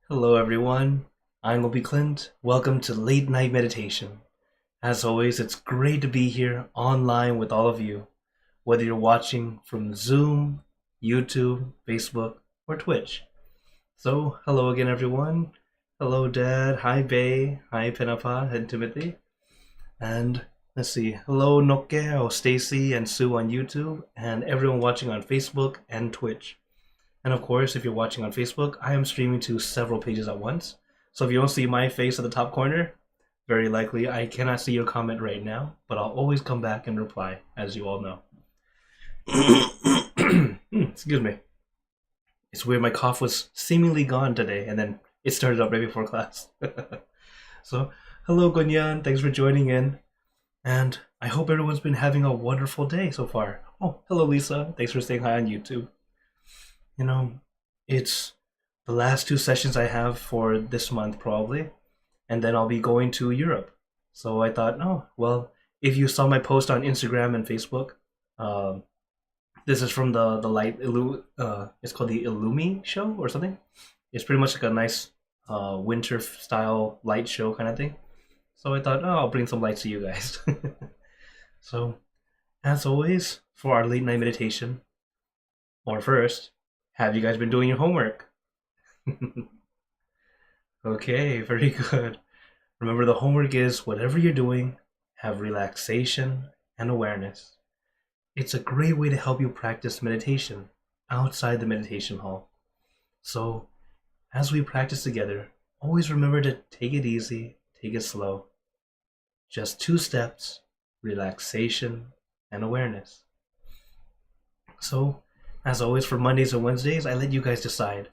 Hello, everyone. I'm Obi Clint. Welcome to Late Night Meditation. As always, it's great to be here online with all of you, whether you're watching from Zoom, YouTube, Facebook, or Twitch. So, hello again, everyone. Hello, Dad. Hi, Bay. Hi, Pinapa and Timothy. And let's see. Hello, Nokke, Stacy, and Sue on YouTube, and everyone watching on Facebook and Twitch. And of course, if you're watching on Facebook, I am streaming to several pages at once. So if you don't see my face at the top corner, very likely I cannot see your comment right now, but I'll always come back and reply, as you all know. Excuse me. It's weird, my cough was seemingly gone today, and then it started up right before class. So, hello Gunyan, thanks for joining in. And I hope everyone's been having a wonderful day so far. Oh, hello Lisa, thanks for saying hi on YouTube. You know, it's the last two sessions I have for this month probably, and then I'll be going to Europe. So I thought, oh, well, if you saw my post on Instagram and Facebook, um, this is from the it's called the Illumi show or something. It's pretty much like a nice winter style light show kind of thing. So I thought, oh, I'll bring some lights to you guys. So, as always, for our late night meditation, or first, have you guys been doing your homework? Okay, very good. Remember, the homework is whatever you're doing, have relaxation and awareness. It's a great way to help you practice meditation outside the meditation hall. So, as we practice together, always remember to take it easy, take it slow. Just 2 steps, relaxation and awareness. So, as always, for Mondays and Wednesdays, I let you guys decide.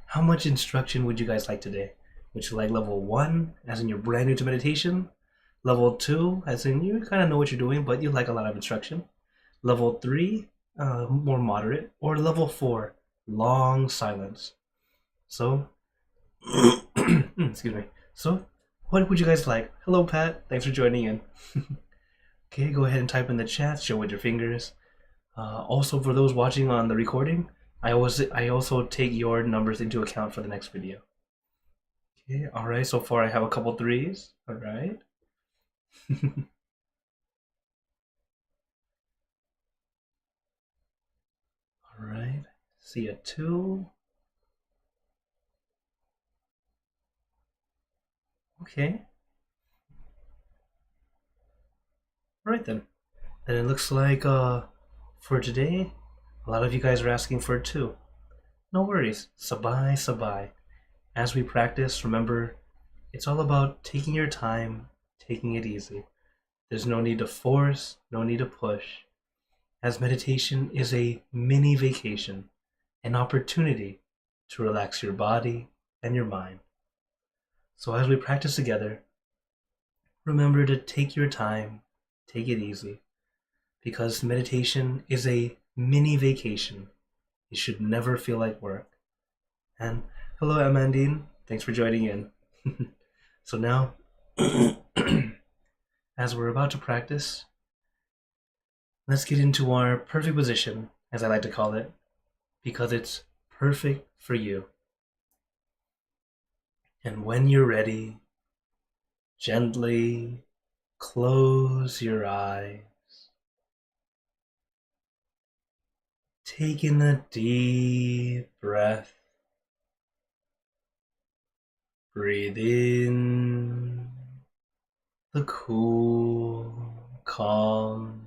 How much instruction would you guys like today? Would you like level 1, as in you're brand new to meditation? Level 2, as in you kind of know what you're doing, but you like a lot of instruction? Level 3, more moderate? Or level 4, long silence? So, excuse me. So, what would you guys like? Hello, Pat. Thanks for joining in. Okay, go ahead and type in the chat, show with your fingers. Also, for those watching on the recording, I also take your numbers into account for the next video. Okay, all right. So far, I have a couple threes. All right. All right. See a 2. Okay. All right then. Then it looks like for today, a lot of you guys are asking for a 2. No worries. Sabai, sabai. As we practice, remember, it's all about taking your time, taking it easy. There's no need to force, no need to push, as meditation is a mini vacation, an opportunity to relax your body and your mind. So as we practice together, remember to take your time, take it easy, because meditation is a mini vacation. It should never feel like work. And hello, Amandine. Thanks for joining in. So now, as we're about to practice, let's get into our perfect position, as I like to call it, because it's perfect for you. And when you're ready, gently close your eyes. Take in a deep breath. Breathe in the cool, calm,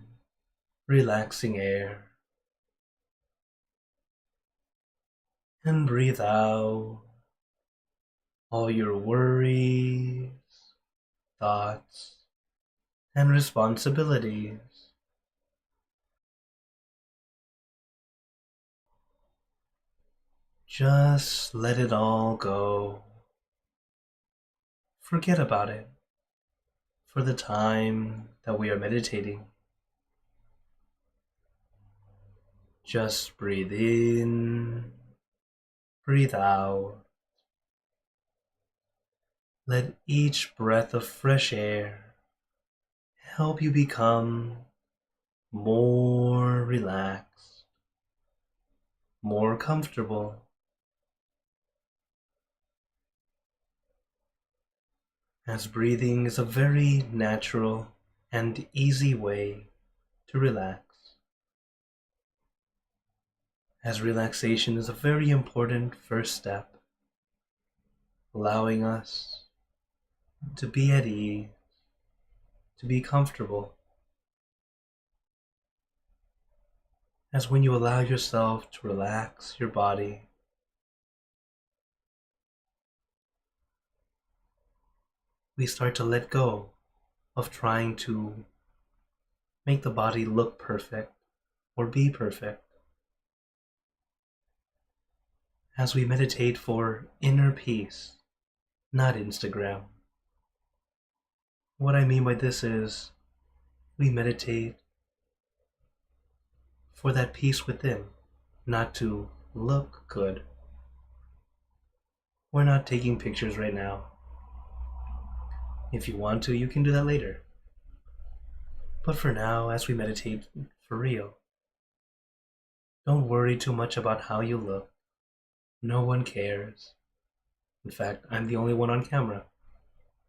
relaxing air. And breathe out all your worries, thoughts, and responsibilities. Just let it all go. Forget about it for the time that we are meditating. Just breathe in, breathe out. Let each breath of fresh air help you become more relaxed, more comfortable, as breathing is a very natural and easy way to relax, as relaxation is a very important first step, allowing us to be at ease, to be comfortable. As when you allow yourself to relax your body, we start to let go of trying to make the body look perfect or be perfect. As we meditate for inner peace, not Instagram. What I mean by this is we meditate for that peace within, not to look good. We're not taking pictures right now. If you want to, you can do that later. But for now, as we meditate for real, don't worry too much about how you look. No one cares. In fact, I'm the only one on camera,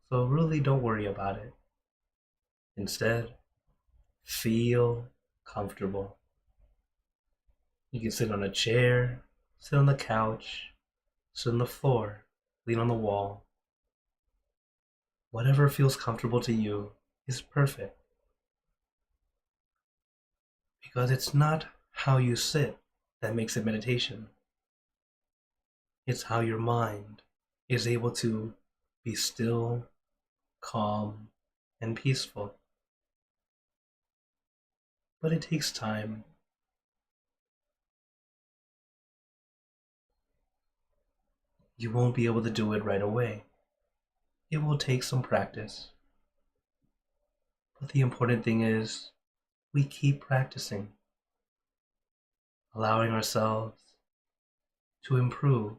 so really don't worry about it. Instead, feel comfortable. You can sit on a chair, sit on the couch, sit on the floor, lean on the wall. Whatever feels comfortable to you is perfect. Because it's not how you sit that makes it meditation. It's how your mind is able to be still, calm, and peaceful. But it takes time. You won't be able to do it right away. It will take some practice. But the important thing is we keep practicing, allowing ourselves to improve,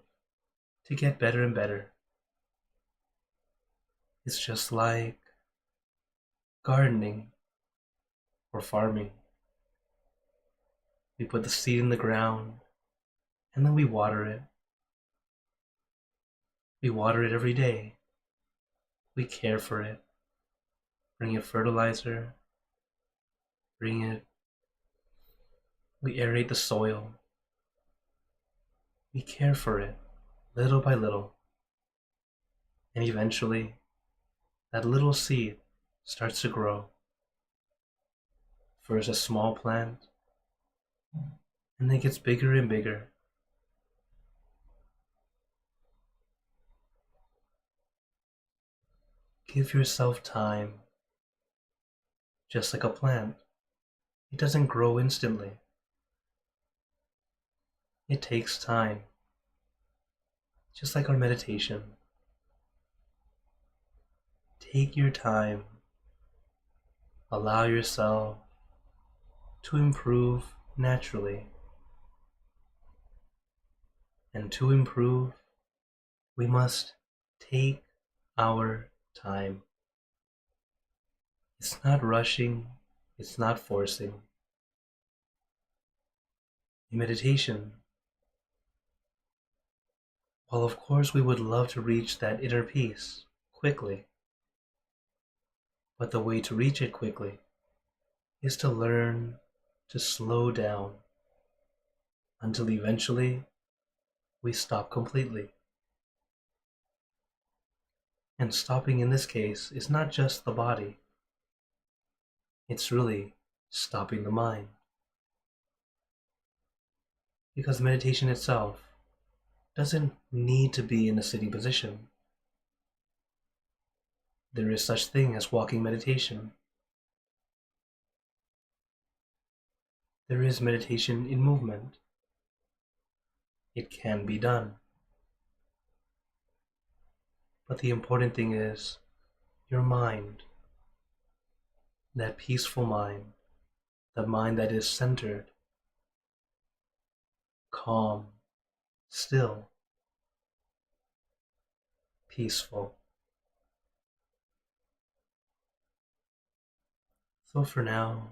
to get better and better. It's just like gardening or farming. We put the seed in the ground and then we water it. We water it every day. We care for it. Bring it fertilizer. We aerate the soil. We care for it little by little. And eventually, that little seed starts to grow. First a small plant, and then it gets bigger and bigger. Give yourself time. Just like a plant, it doesn't grow instantly. It takes time. Just like our meditation. Take your time. Allow yourself to improve naturally. And to improve, we must take our time. It's not rushing, it's not forcing. In meditation, while of course we would love to reach that inner peace quickly, but the way to reach it quickly is to learn to slow down until eventually we stop completely. And stopping in this case is not just the body. It's really stopping the mind. Because meditation itself doesn't need to be in a sitting position. There is such thing as walking meditation. There is meditation in movement. It can be done. But the important thing is your mind, that peaceful mind, the mind that is centered, calm, still, peaceful. So for now,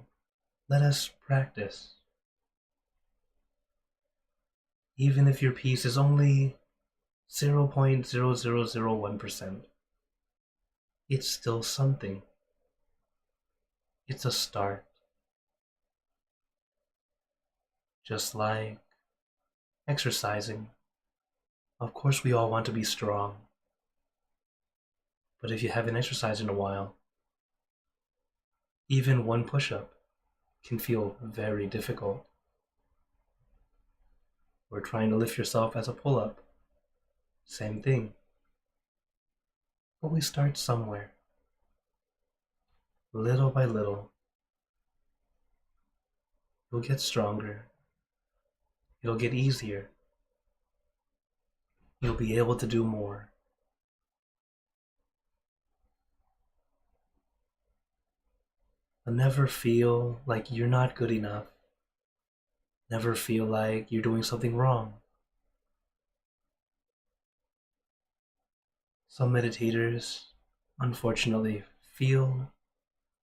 let us practice. Even if your peace is only 0.0001%, it's still something. It's a start. Just like exercising. Of course, we all want to be strong. But if you haven't exercised in a while, even one push-up can feel very difficult. Or trying to lift yourself as a pull-up. Same thing. But we start somewhere. Little by little. You'll get stronger. It'll get easier. You'll be able to do more. But never feel like you're not good enough. Never feel like you're doing something wrong. Some meditators, unfortunately, feel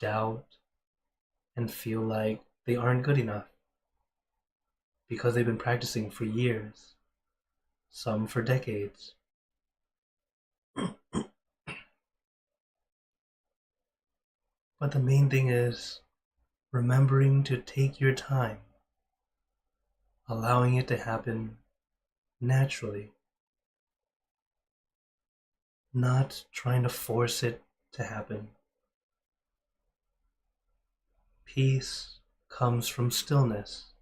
doubt and feel like they aren't good enough because they've been practicing for years, some for decades. But the main thing is remembering to take your time, allowing it to happen naturally, not trying to force it to happen. Peace comes from stillness,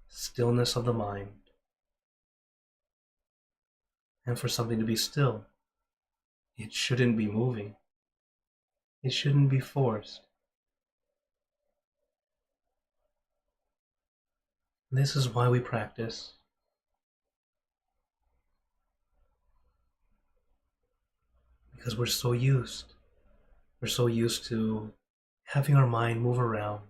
stillness of the mind. And for something to be still, it shouldn't be moving. It shouldn't be forced. This is why we practice. Because we're so used. We're so used to having our mind move around,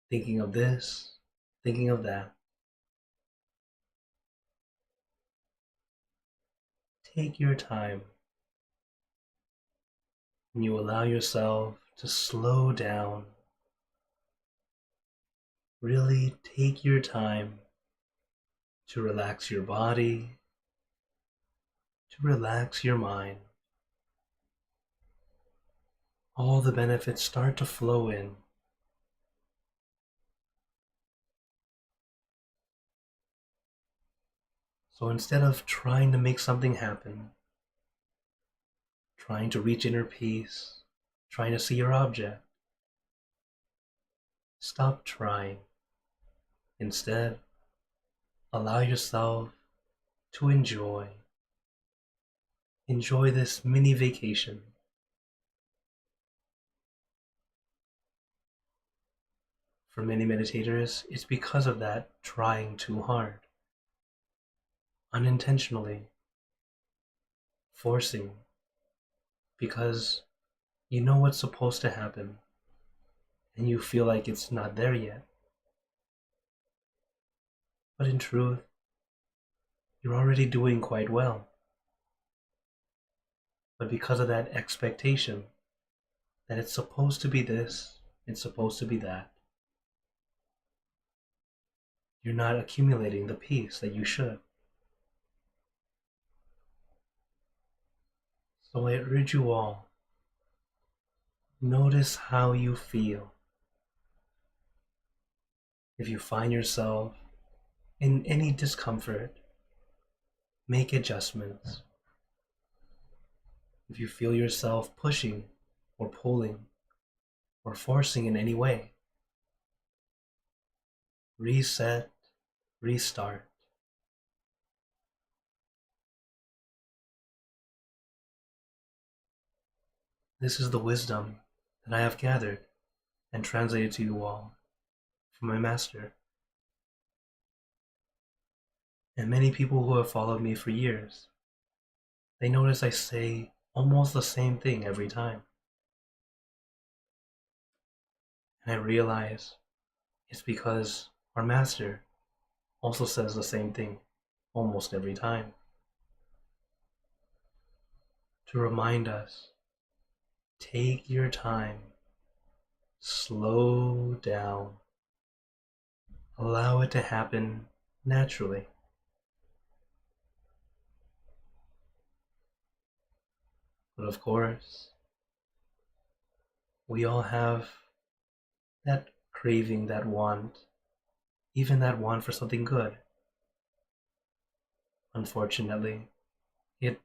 thinking of this, thinking of that. Take your time. And you allow yourself to slow down. Really take your time to relax your body, to relax your mind. All the benefits start to flow in. So instead of trying to make something happen, trying to reach inner peace, trying to see your object, stop trying. Instead, allow yourself to enjoy this mini vacation. For many meditators, it's because of that trying too hard, unintentionally, forcing, because you know what's supposed to happen, and you feel like it's not there yet. But in truth, you're already doing quite well. But because of that expectation, that it's supposed to be this, it's supposed to be that, you're not accumulating the peace that you should. So I urge you all, notice how you feel. If you find yourself in any discomfort, make adjustments. If you feel yourself pushing or pulling or forcing in any way, reset, restart. This is the wisdom that I have gathered and translated to you all from my master. And many people who have followed me for years, they notice I say almost the same thing every time. And I realize it's because our master also says the same thing almost every time. To remind us, take your time, slow down, allow it to happen naturally. But of course, we all have that craving, that want, even that want for something good. Unfortunately, it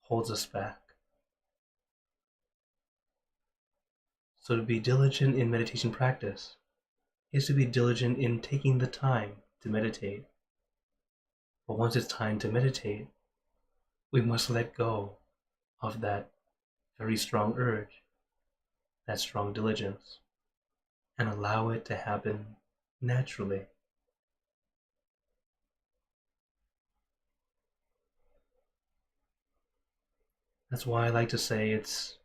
holds us back. So to be diligent in meditation practice is to be diligent in taking the time to meditate. But once it's time to meditate, we must let go of that very strong urge, that strong diligence, and allow it to happen naturally. That's why I like to say it's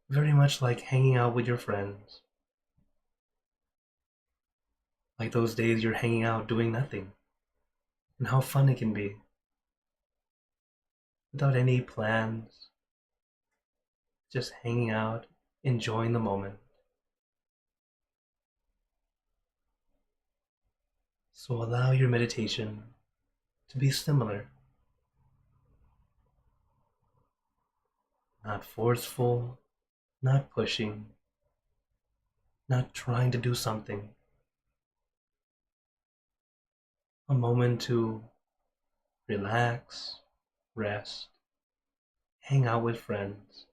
very much like hanging out with your friends. Like those days you're hanging out doing nothing, and how fun it can be. Without any plans, just hanging out, enjoying the moment. So allow your meditation to be similar. Not forceful, not pushing, not trying to do something. A moment to relax, rest, hang out with friends.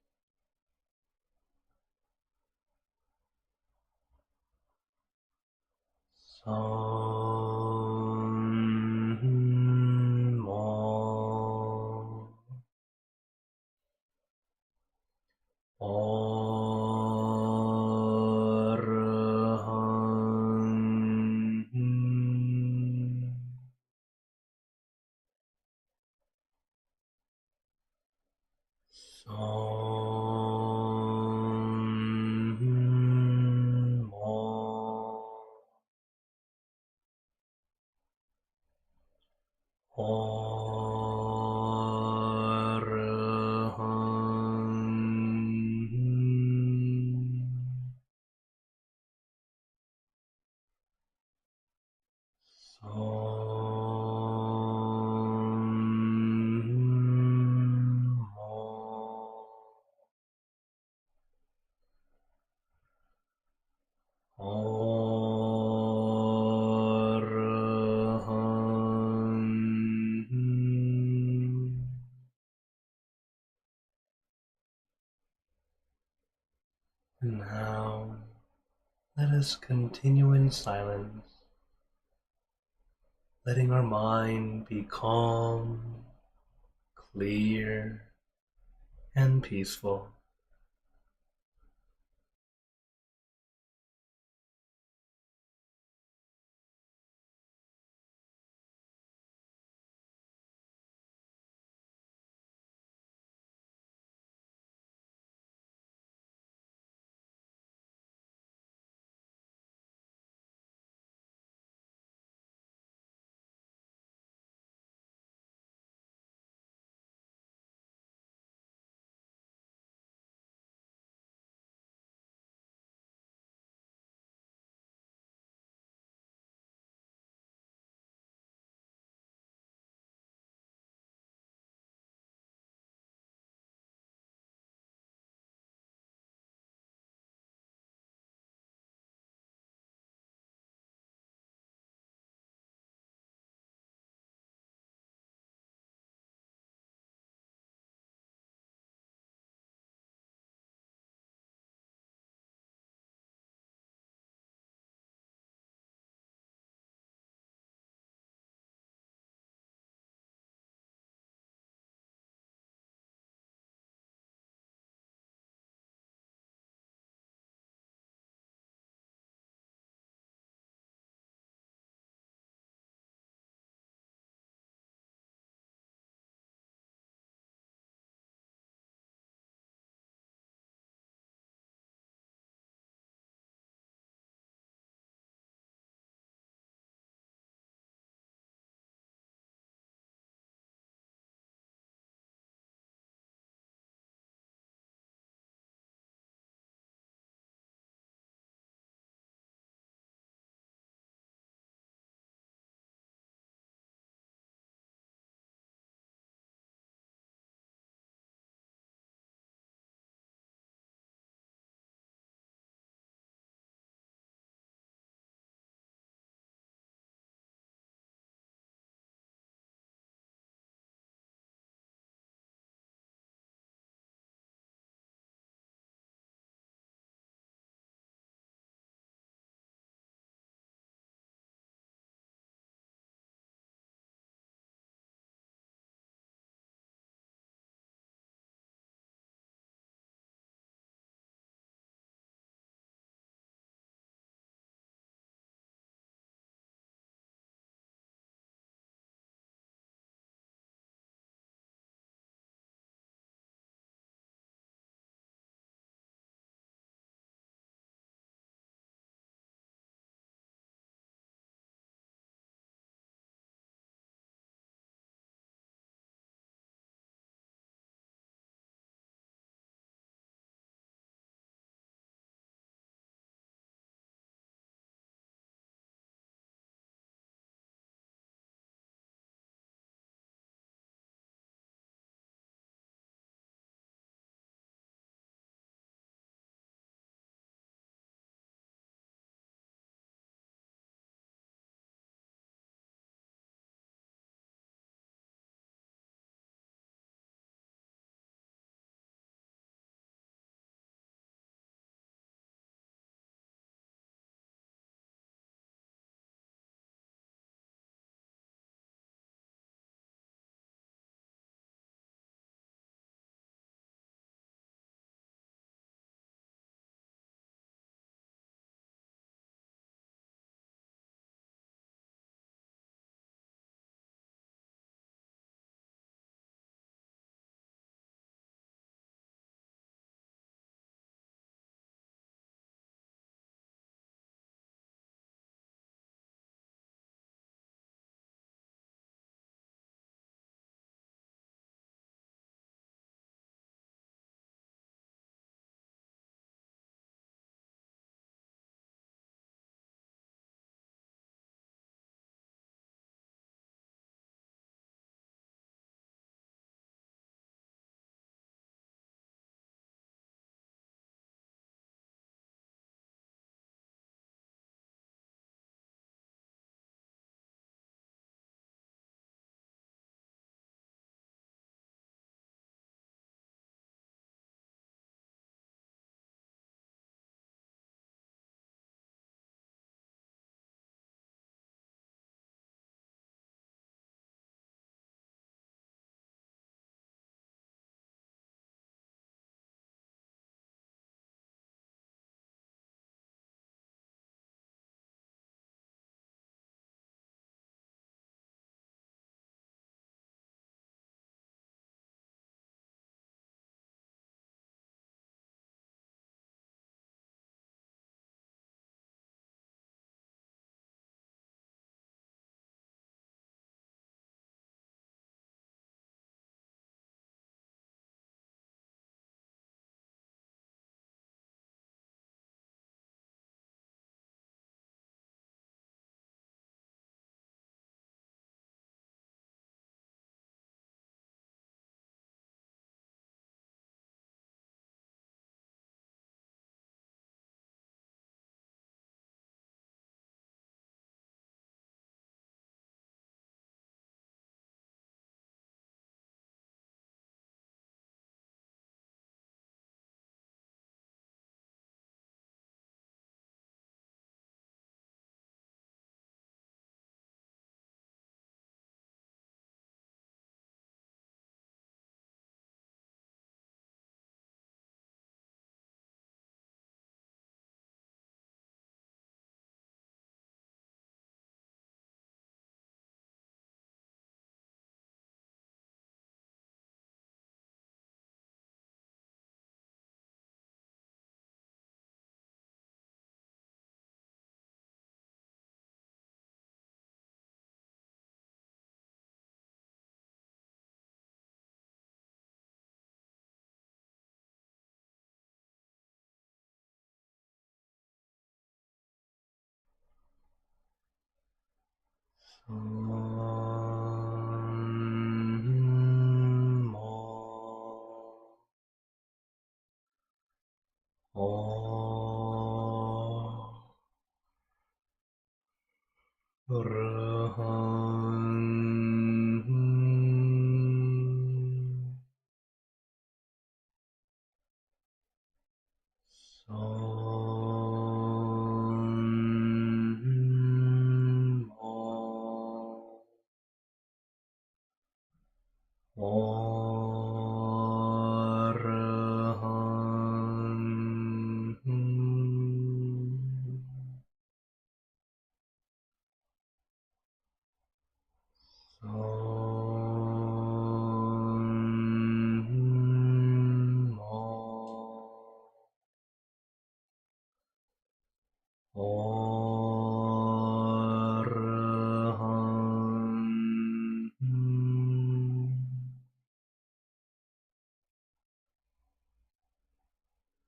And now, let us continue in silence, letting our mind be calm, clear, and peaceful.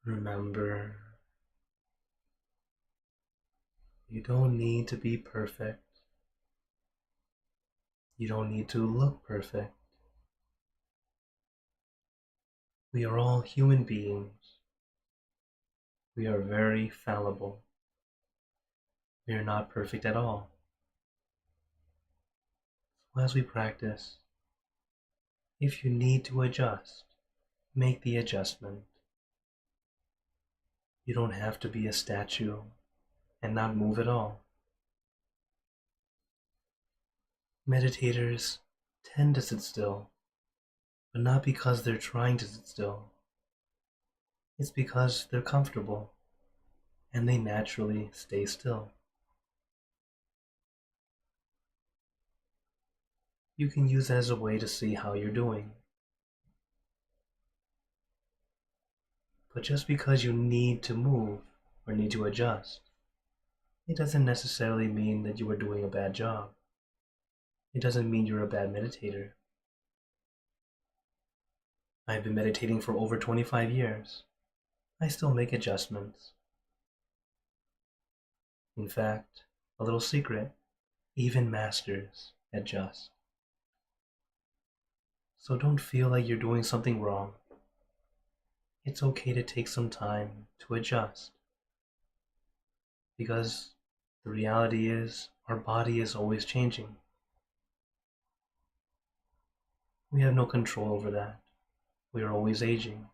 Remember, you don't need to be perfect. You don't need to look perfect. We are all human beings. We are very fallible. We are not perfect at all. So as we practice, if you need to adjust, make the adjustment. You don't have to be a statue and not move at all. Meditators tend to sit still, but not because they're trying to sit still. It's because they're comfortable and they naturally stay still. You can use that as a way to see how you're doing. But just because you need to move or need to adjust, it doesn't necessarily mean that you are doing a bad job. It doesn't mean you're a bad meditator. I've been meditating for over 25 years. I still make adjustments. In fact, a little secret, even masters adjust. So don't feel like you're doing something wrong. It's okay to take some time to adjust. Because the reality is, our body is always changing. We have no control over that. We are always aging.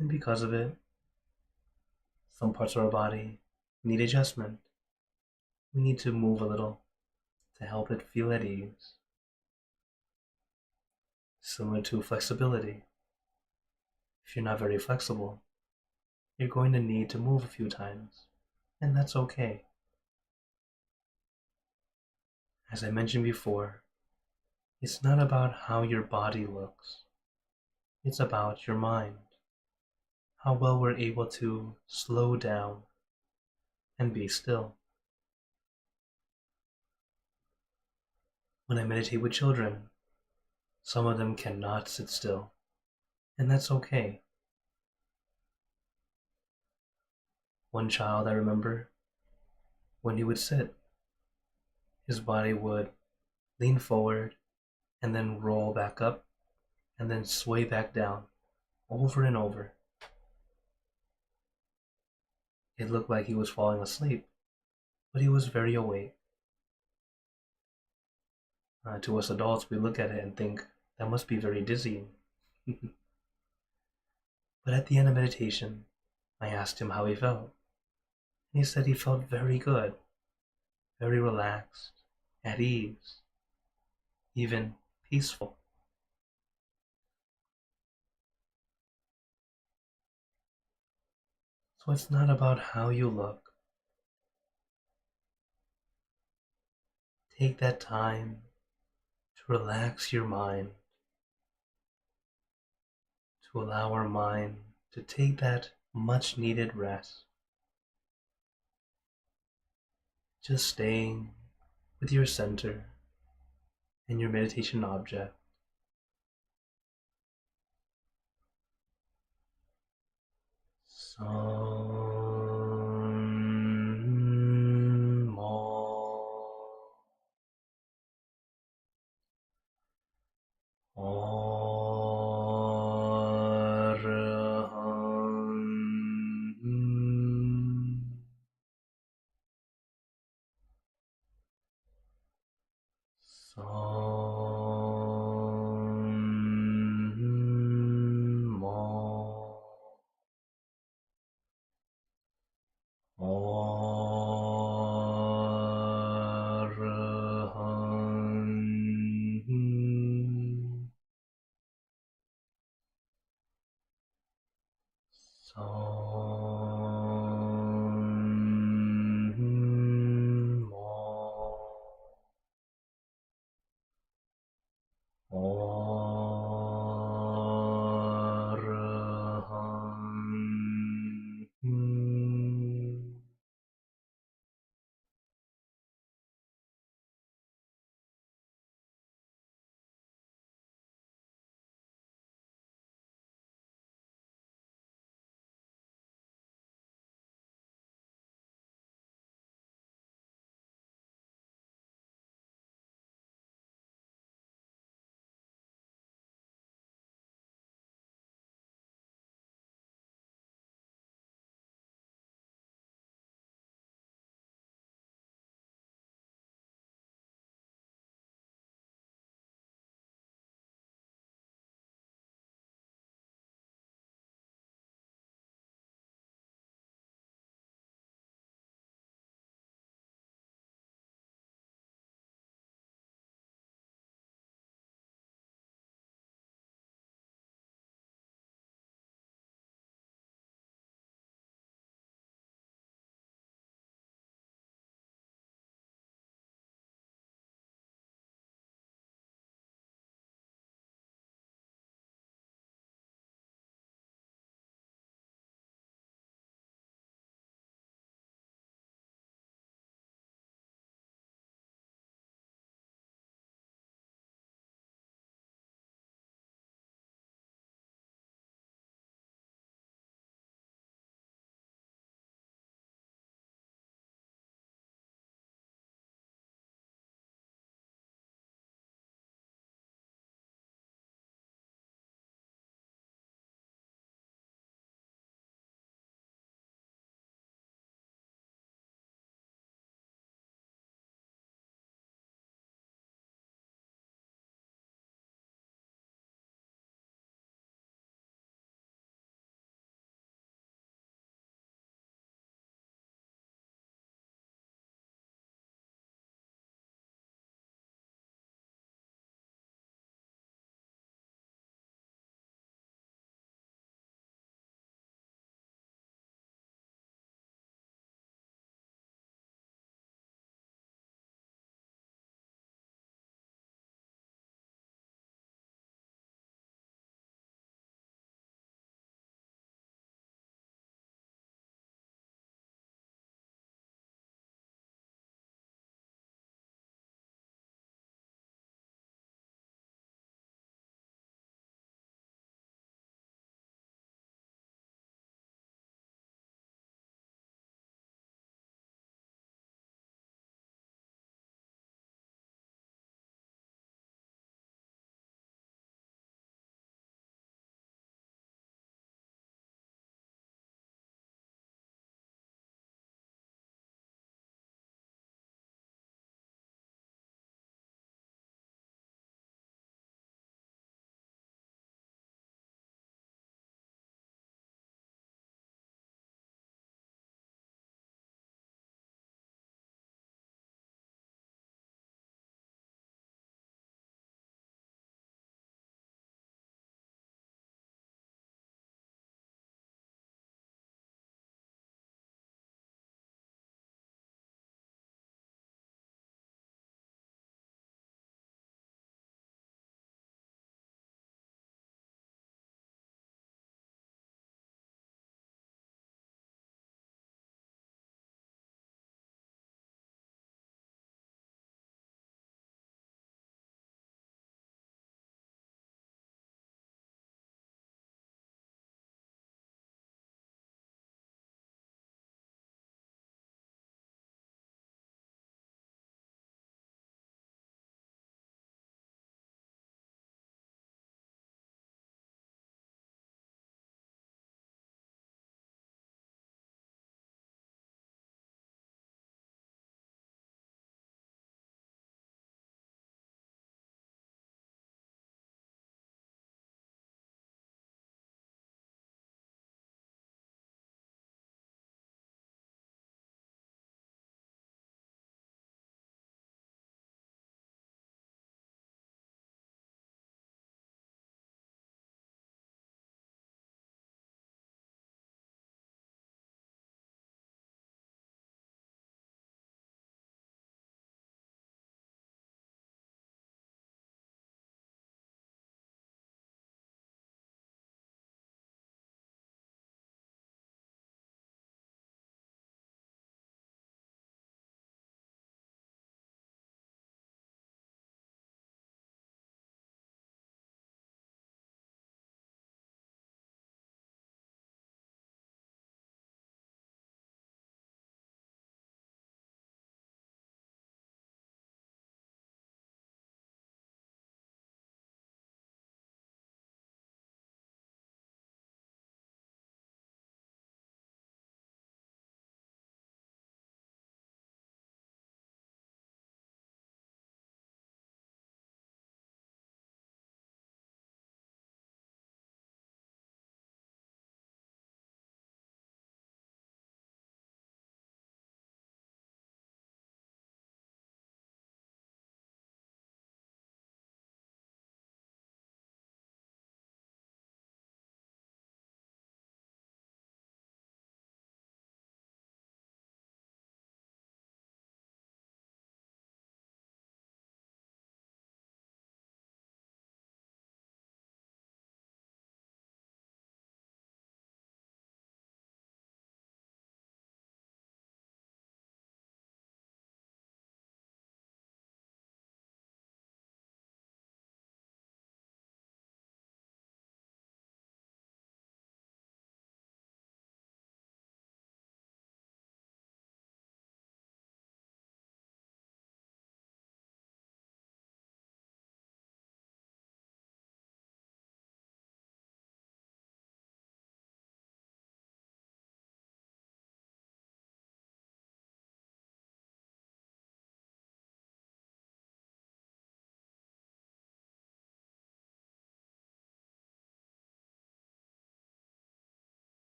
And because of it, some parts of our body need adjustment. We need to move a little to help it feel at ease. Similar to flexibility. If you're not very flexible, you're going to need to move a few times, and that's okay. As I mentioned before, it's not about how your body looks. It's about your mind. How well we're able to slow down and be still. When I meditate with children, some of them cannot sit still, and that's okay. One child I remember, when he would sit, his body would lean forward and then roll back up and then sway back down over and over. It looked like he was falling asleep, but he was very awake. To us adults, we look at it and think, that must be very dizzying. But at the end of meditation, I asked him how he felt. And he said he felt very good, very relaxed, at ease, even peaceful. So it's not about how you look. Take that time to relax your mind, to allow our mind to take that much needed rest. Just staying with your center and your meditation object. Some more.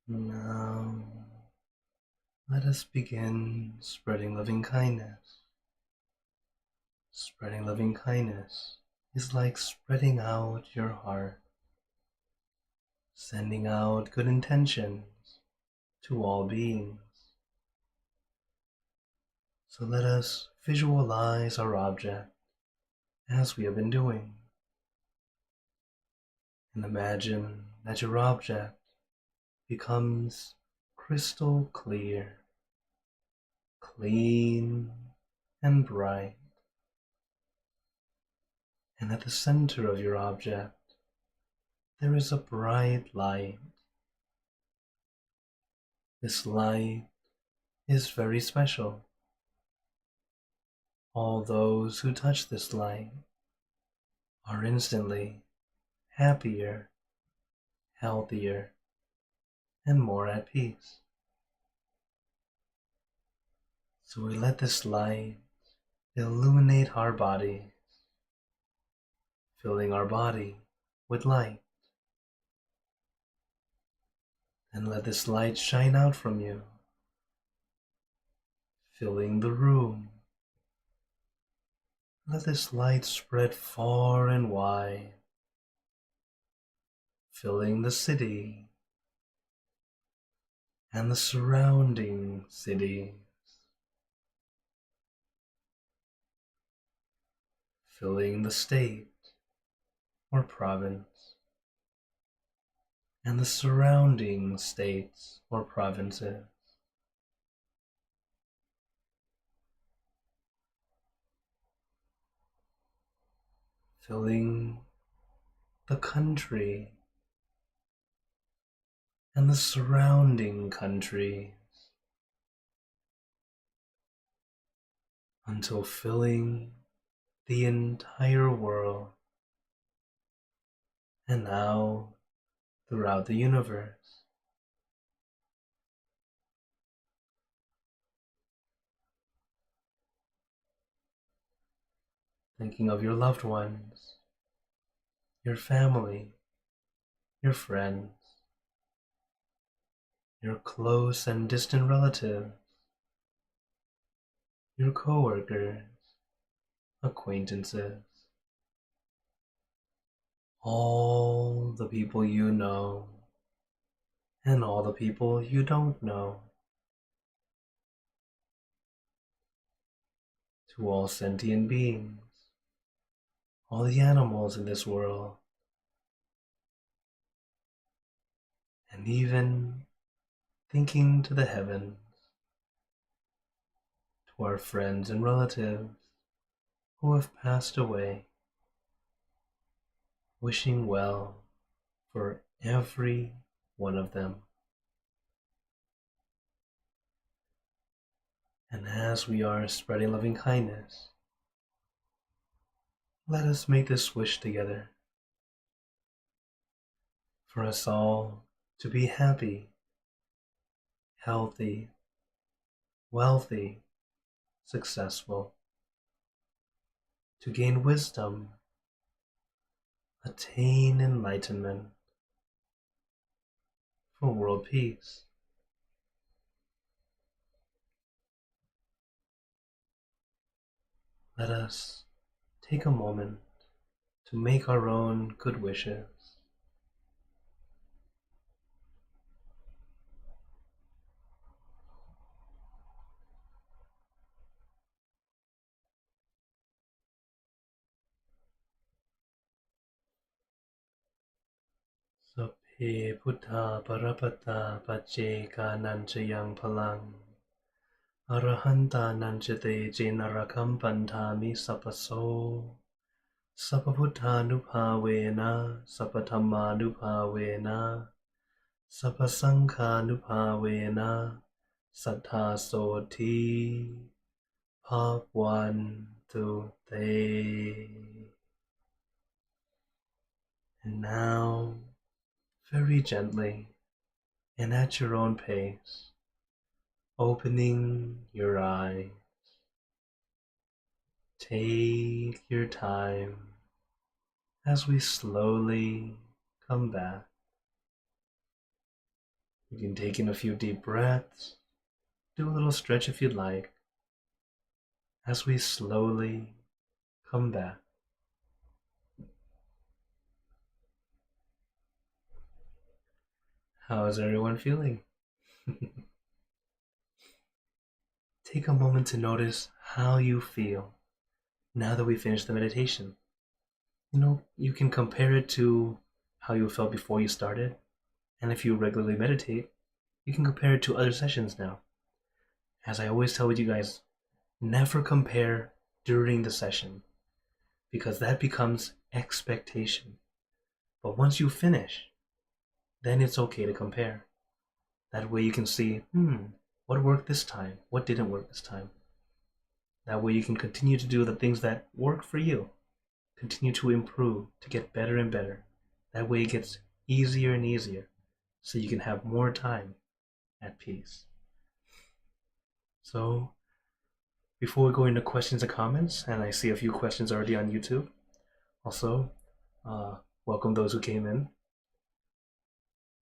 Now, let us begin spreading loving kindness. Spreading loving kindness is like spreading out your heart, sending out good intentions to all beings. So let us visualize our object as we have been doing, and imagine that your object becomes crystal clear, clean and bright, and at the center of your object there is a bright light. This light is very special. All those who touch this light are instantly happier, healthier, and more at peace. So we let this light illuminate our body, filling our body with light. And let this light shine out from you, filling the room. Let this light spread far and wide, filling the city and the surrounding cities, filling the state or province and the surrounding states or provinces. Filling the country and the surrounding countries, until filling the entire world, and now throughout the universe. Thinking of your loved ones, your family, your friends, your close and distant relatives, your coworkers, acquaintances, all the people you know, and all the people you don't know. To all sentient beings, all the animals in this world, and even thinking to the heavens, to our friends and relatives who have passed away, wishing well for every one of them. And as we are spreading loving kindness, let us make this wish together for us all to be happy, healthy, wealthy, successful, to gain wisdom, attain enlightenment, for world peace. Let us take a moment to make our own good wishes. Sapphe Buddha Parapata Paccheka Nanchayang Palang Arahanta Nanchate Jenarakam Pantami Sapaso Sappabhutanupavena Sappathammanupavena Sappasanghanupavena Saddhasoti Bhagwantu Te. And now, very gently and at your own pace, opening your eyes. Take your time as we slowly come back, You can take in a few deep breaths, do a little stretch if you'd like, as we slowly come back. How is everyone feeling? Take a moment to notice how you feel now that we finished the meditation. You can compare it to how you felt before you started, and if you regularly meditate, you can compare it to other sessions now. As I always tell you guys, never compare during the session, because that becomes expectation. But once you finish, then it's okay to compare. That way you can see, what worked this time? What didn't work this time? That way you can continue to do the things that work for you. Continue to improve, to get better and better. That way it gets easier and easier, so you can have more time at peace. So, before we go into questions and comments, and I see a few questions already on YouTube, also, welcome those who came in.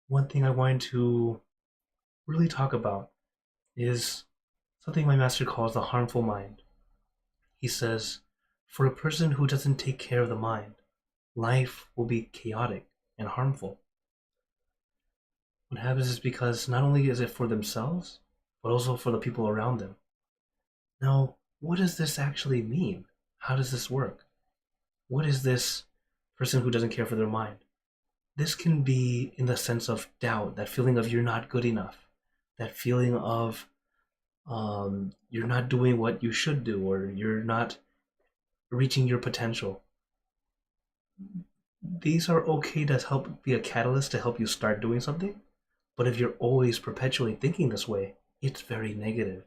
One thing I wanted to really talk about is something my master calls the harmful mind. He says, for a person who doesn't take care of the mind, life will be chaotic and harmful. What happens is because not only is it for themselves, but also for the people around them. Now, what does this actually mean? How does this work? What is this person who doesn't care for their mind? This can be in the sense of doubt, that feeling of you're not good enough, that feeling of you're not doing what you should do, or you're not reaching your potential. These are okay to help be a catalyst to help you start doing something, but if you're always perpetually thinking this way, it's very negative,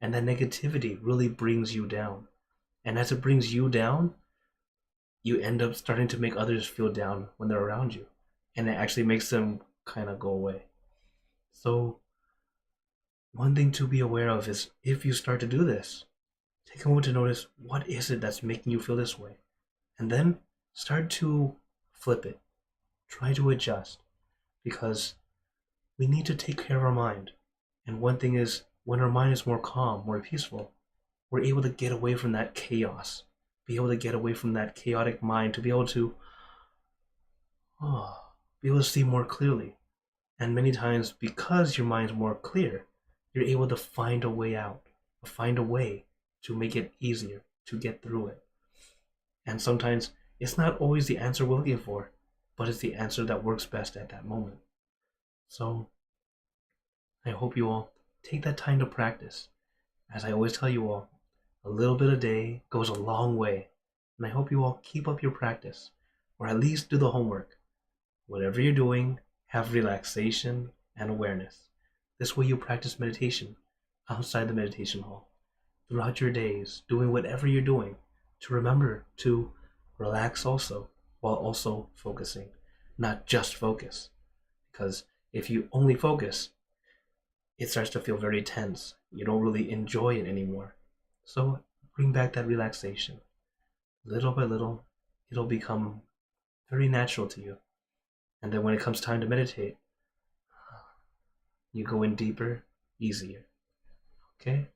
and that negativity really brings you down. And as it brings you down, you end up starting to make others feel down when they're around you, and it actually makes them kind of go away. So one thing to be aware of is, if you start to do this, take a moment to notice, what is it that's making you feel this way? And then start to flip it. Try to adjust, because we need to take care of our mind. And one thing is, when our mind is more calm, more peaceful, we're able to get away from that chaos, be able to get away from that chaotic mind, to be able to see more clearly. And many times, because your mind's more clear, you're able to find a way out, find a way to make it easier to get through it. And sometimes it's not always the answer we're looking for, but it's the answer that works best at that moment. So I hope you all take that time to practice. As I always tell you all, a little bit a day goes a long way. And I hope you all keep up your practice, or at least do the homework. Whatever you're doing, have relaxation and awareness. This way you practice meditation outside the meditation hall, throughout your days, doing whatever you're doing, to remember to relax also, while also focusing, not just focus. Because if you only focus, it starts to feel very tense. You don't really enjoy it anymore. So bring back that relaxation. Little by little, it'll become very natural to you. And then when it comes time to meditate, you go in deeper, easier. Okay?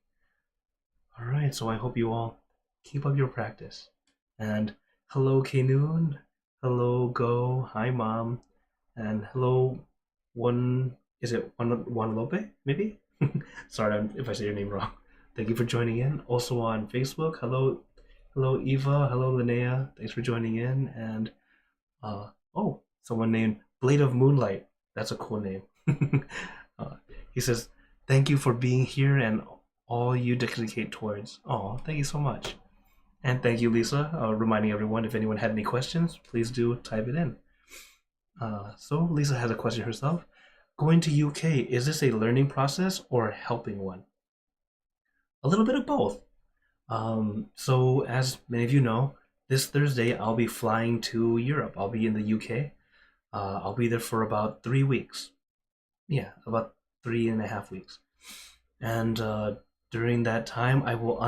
Alright, so I hope you all keep up your practice. And hello, K-Noon. Hello, Go. Hi, Mom. And hello, Juanlope, maybe? Sorry if I say your name wrong. Thank you for joining in. Also on Facebook, hello Eva, hello Linnea. Thanks for joining in. And someone named Blade of Moonlight. That's a cool name. He says, thank you for being here and all you dedicate towards. Oh, thank you so much. And thank you, Lisa, reminding everyone, if anyone had any questions, please do type it in. So Lisa has a question herself. Going to UK, is this a learning process or a helping one? A little bit of both. So as many of you know, this Thursday I'll be flying to Europe. I'll be in the UK. I'll be there for about 3 weeks. Yeah, about 3.5 weeks. And during that time, I will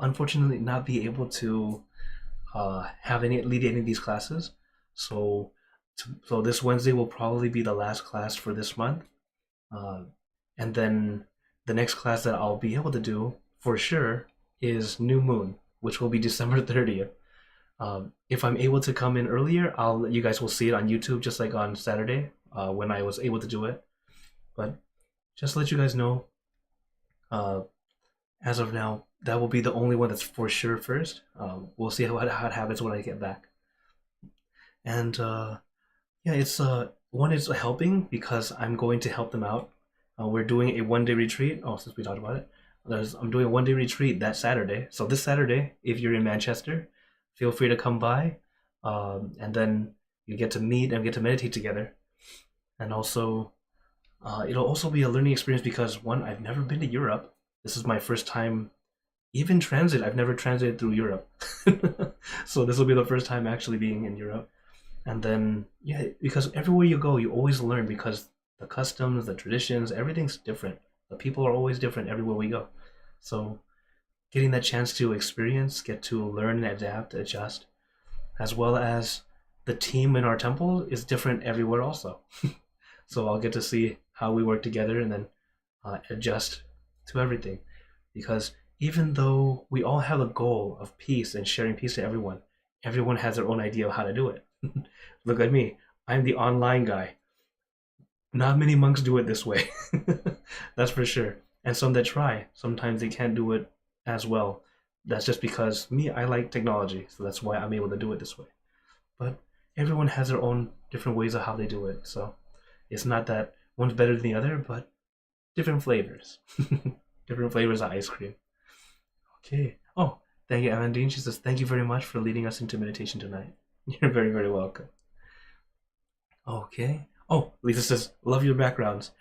unfortunately not be able to lead any of these classes. So this Wednesday will probably be the last class for this month, Uh, and then the next class that I'll be able to do for sure is New Moon, which will be December 30th. If I'm able to come in earlier, you guys will see it on YouTube, just like on Saturday when I was able to do it. But just to let you guys know, uh, as of now, that will be the only one that's for sure first. We'll see how it happens when I get back. And yeah, it's one is helping because I'm going to help them out. We're doing a 1 day retreat. Oh, since we talked about it, I'm doing a 1 day retreat that Saturday. So this Saturday, if you're in Manchester, feel free to come by, and then you get to meet and get to meditate together. And also, it'll also be a learning experience because one, I've never been to Europe. This is my first time, even transit. I've never transited through Europe, so this will be the first time actually being in Europe. And then, yeah, because everywhere you go, you always learn because the customs, the traditions, everything's different. The people are always different everywhere we go. So, getting that chance to experience, get to learn, adapt, adjust, as well as the team in our temple is different everywhere also. So, I'll get to see how we work together and then adjust to everything. Because even though we all have a goal of peace and sharing peace to everyone, everyone has their own idea of how to do it. Look at me. I'm the online guy. Not many monks do it this way. That's for sure. And some that try, sometimes they can't do it as well. That's just because me, I like technology, so that's why I'm able to do it this way. But everyone has their own different ways of how they do it. So it's not that one's better than the other, but different flavors. Different flavors of ice cream. Okay. Oh, thank you, Amandine. She says, thank you very much for leading us into meditation tonight. You're very, very welcome. Okay. Oh, Lisa says, love your backgrounds.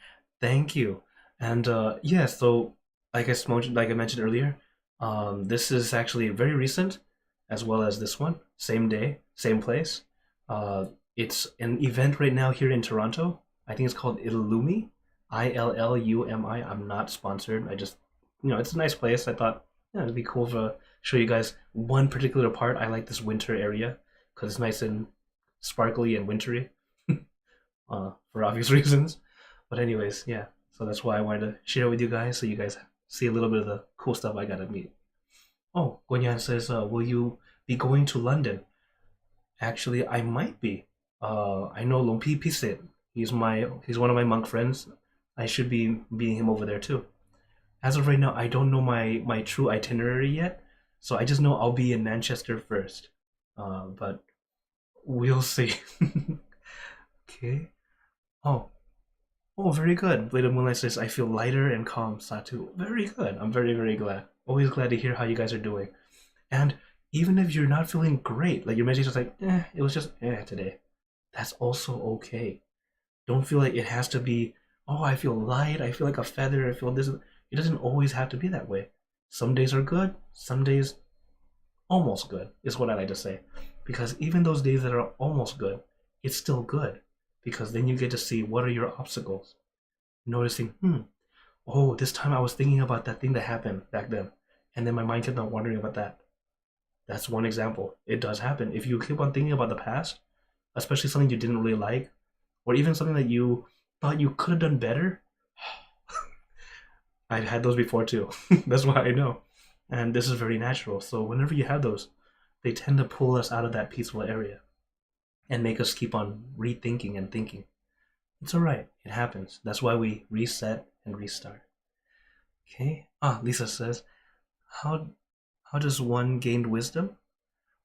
Thank you. And yeah, so like I mentioned earlier, this is actually very recent, as well as this one. Same day, same place. It's an event right now here in Toronto. I think it's called Illumi, Illumi. I'm not sponsored. I just, it's a nice place. I thought, yeah, it'd be cool to show you guys one particular part. I like this winter area because it's nice and sparkly and wintry, for obvious reasons. But anyways, yeah. So that's why I wanted to share with you guys, so you guys see a little bit of the cool stuff I got to meet. Oh, Guanyan says, will you be going to London? Actually, I might be. I know Lumpi Pisit. He's one of my monk friends. I should be meeting him over there too. As of right now, I don't know my true itinerary yet, so I just know I'll be in Manchester first. But we'll see. Okay. Oh, oh, very good. Blade of Moonlight says, I feel lighter and calm, Satu. Very good. I'm very, very glad. Always glad to hear how you guys are doing. And even if you're not feeling great, like your meditation's like, it was just today, that's also okay. Don't feel like it has to be, oh, I feel light, I feel like a feather, I feel this. It doesn't always have to be that way. Some days are good, some days almost good, is what I like to say. Because even those days that are almost good, it's still good. Because then you get to see what are your obstacles. Noticing, oh, this time I was thinking about that thing that happened back then. And then my mind kept on wondering about that. That's one example. It does happen. If you keep on thinking about the past, especially something you didn't really like, or even something that you thought you could have done better, I've had those before too. That's why I know. And this is very natural. So whenever you have those, they tend to pull us out of that peaceful area and make us keep on rethinking and thinking. It's alright. It happens. That's why we reset and restart. Okay. Lisa says, how does one gain wisdom?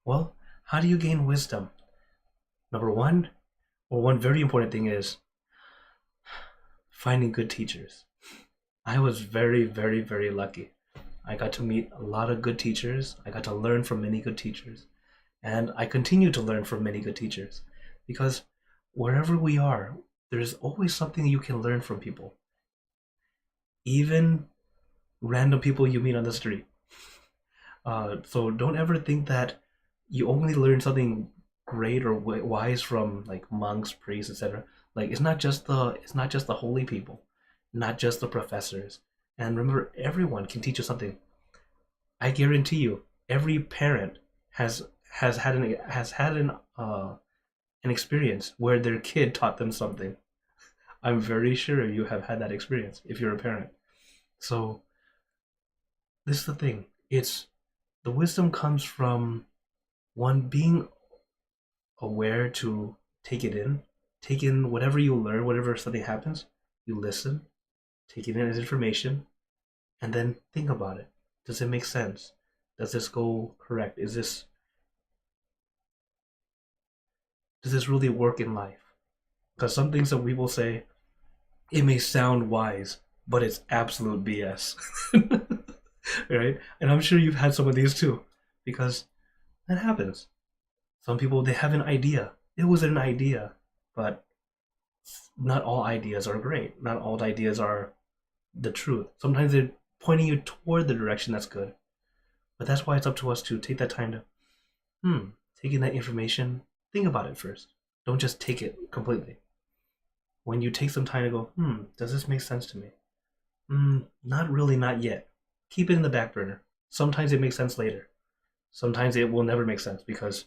Well, how do you gain wisdom? Number one, or one very important thing is finding good teachers. I was very, very, very lucky. I got to meet a lot of good teachers. I got to learn from many good teachers. And I continue to learn from many good teachers. Because wherever we are, there's always something you can learn from people. Even random people you meet on the street. So don't ever think that you only learn something great or wise from like monks, priests, etc. Like it's not just the holy people, not just the professors. And remember, everyone can teach you something. I guarantee you, every parent has had an experience where their kid taught them something. I'm very sure you have had that experience if you're a parent. So this is the thing. It's the wisdom comes from one being aware to take in whatever you learn, whatever something happens, you listen, take it in as information, and then think about it. Does it make sense? Does this go correct? Does this really work in life? Because some things that we will say, it may sound wise, but it's absolute BS. Right? And I'm sure you've had some of these too, because that happens. Some people, they have an idea. It was an idea, but not all ideas are great. Not all ideas are the truth. Sometimes they're pointing you toward the direction that's good. But that's why it's up to us to take that time to, take in that information, think about it first. Don't just take it completely. When you take some time to go, does this make sense to me? Not really, not yet. Keep it in the back burner. Sometimes it makes sense later. Sometimes it will never make sense because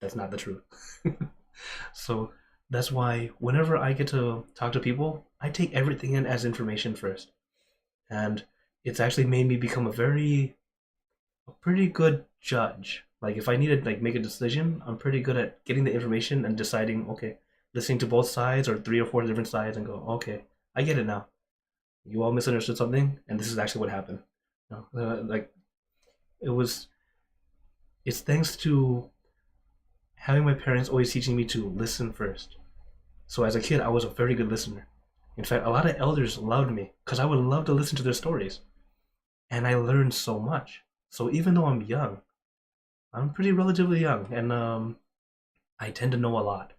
that's not the truth. So that's why whenever I get to talk to people, I take everything in as information first. And it's actually made me become a pretty good judge. Like if I need to like make a decision, I'm pretty good at getting the information and deciding, okay, listening to both sides or 3 or 4 different sides and go, okay, I get it now. You all misunderstood something, and this is actually what happened. Like it was. It's thanks to having my parents always teaching me to listen first. So as a kid, I was a very good listener. In fact, a lot of elders loved me because I would love to listen to their stories, and I learned so much. So even though I'm young, I'm pretty relatively young, and I tend to know a lot.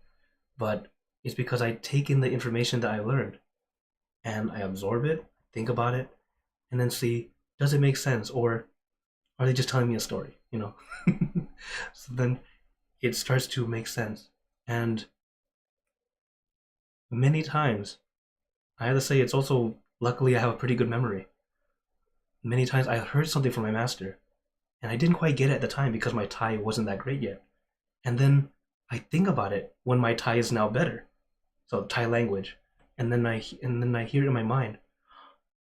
But it's because I take in the information that I learned and I absorb it, think about it, and then see, does it make sense or are they just telling me a story? So then it starts to make sense. And many times, I have to say, it's also luckily I have a pretty good memory. Many times I heard something from my master and I didn't quite get it at the time because my Thai wasn't that great yet. And then I think about it when my Thai is now better, so Thai language, and then I hear it in my mind.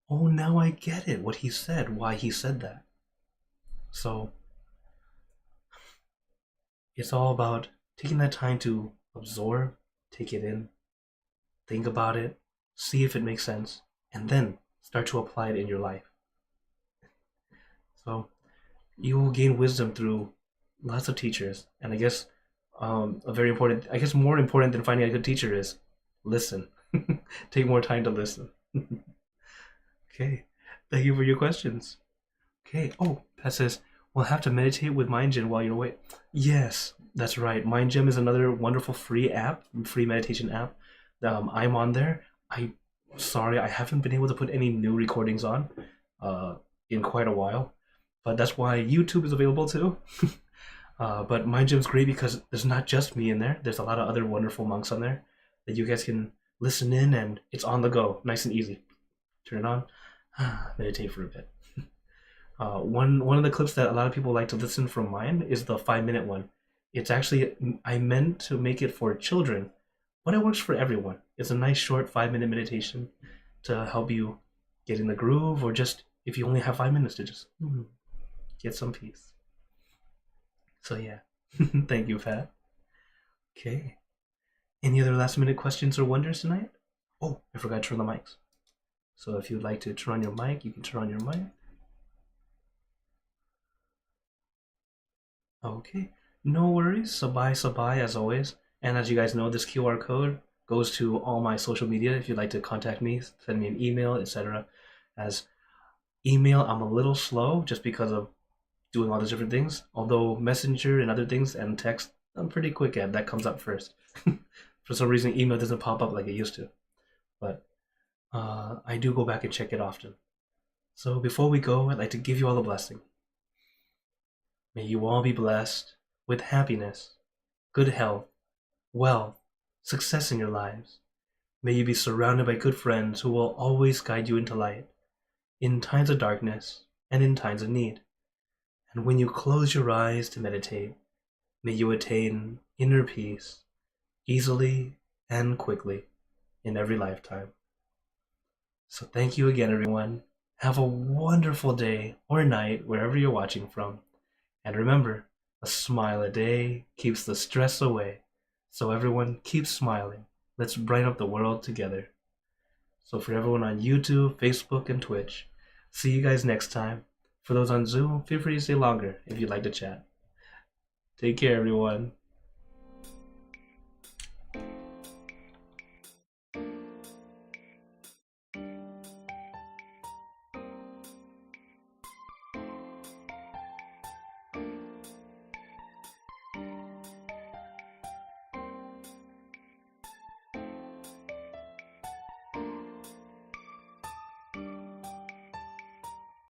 Oh, now I get it. What he said, why he said that. So it's all about taking that time to absorb, take it in, think about it, see if it makes sense, and then start to apply it in your life. So you will gain wisdom through lots of teachers, and I guess a very important, I guess more important than finding a good teacher is listen. Take more time to listen. Okay, thank you for your questions. Okay, oh, Pat says, we'll have to meditate with MindGym while you're away. Yes, that's right. MindGym is another wonderful free app, free meditation app. I'm on there. Sorry, I haven't been able to put any new recordings on in quite a while, but that's why YouTube is available too. But MindGym's great because there's not just me in there. There's a lot of other wonderful monks on there that you guys can listen in, and it's on the go, nice and easy. Turn it on, meditate for a bit. One of the clips that a lot of people like to listen from mine is the 5-minute one. It's actually, I meant to make it for children, but it works for everyone. It's a nice short 5-minute meditation to help you get in the groove, or just if you only have 5 minutes to just get some peace. So yeah, thank you, Pat. Okay. Any other last minute questions or wonders tonight? Oh, I forgot to turn the mics. So if you'd like to turn on your mic, you can turn on your mic. Okay, no worries. Sabai as always. And as you guys know, this QR code goes to all my social media. If you'd like to contact me, send me an email, etc. As email, I'm a little slow just because of doing all these different things. Although Messenger and other things and text, I'm pretty quick at. That comes up first. For some reason, email doesn't pop up like it used to. But I do go back and check it often. So before we go, I'd like to give you all a blessing. May you all be blessed with happiness, good health, wealth, success in your lives. May you be surrounded by good friends who will always guide you into light, in times of darkness and in times of need. And when you close your eyes to meditate, may you attain inner peace, easily and quickly. in every lifetime. So thank you again, everyone. Have a wonderful day or night wherever you're watching from. And remember, a smile a day keeps the stress away. So everyone, keep smiling. Let's brighten up the world together. So for everyone on YouTube, Facebook, and Twitch, see you guys next time. For those on Zoom, feel free to stay longer if you'd like to chat. Take care, everyone.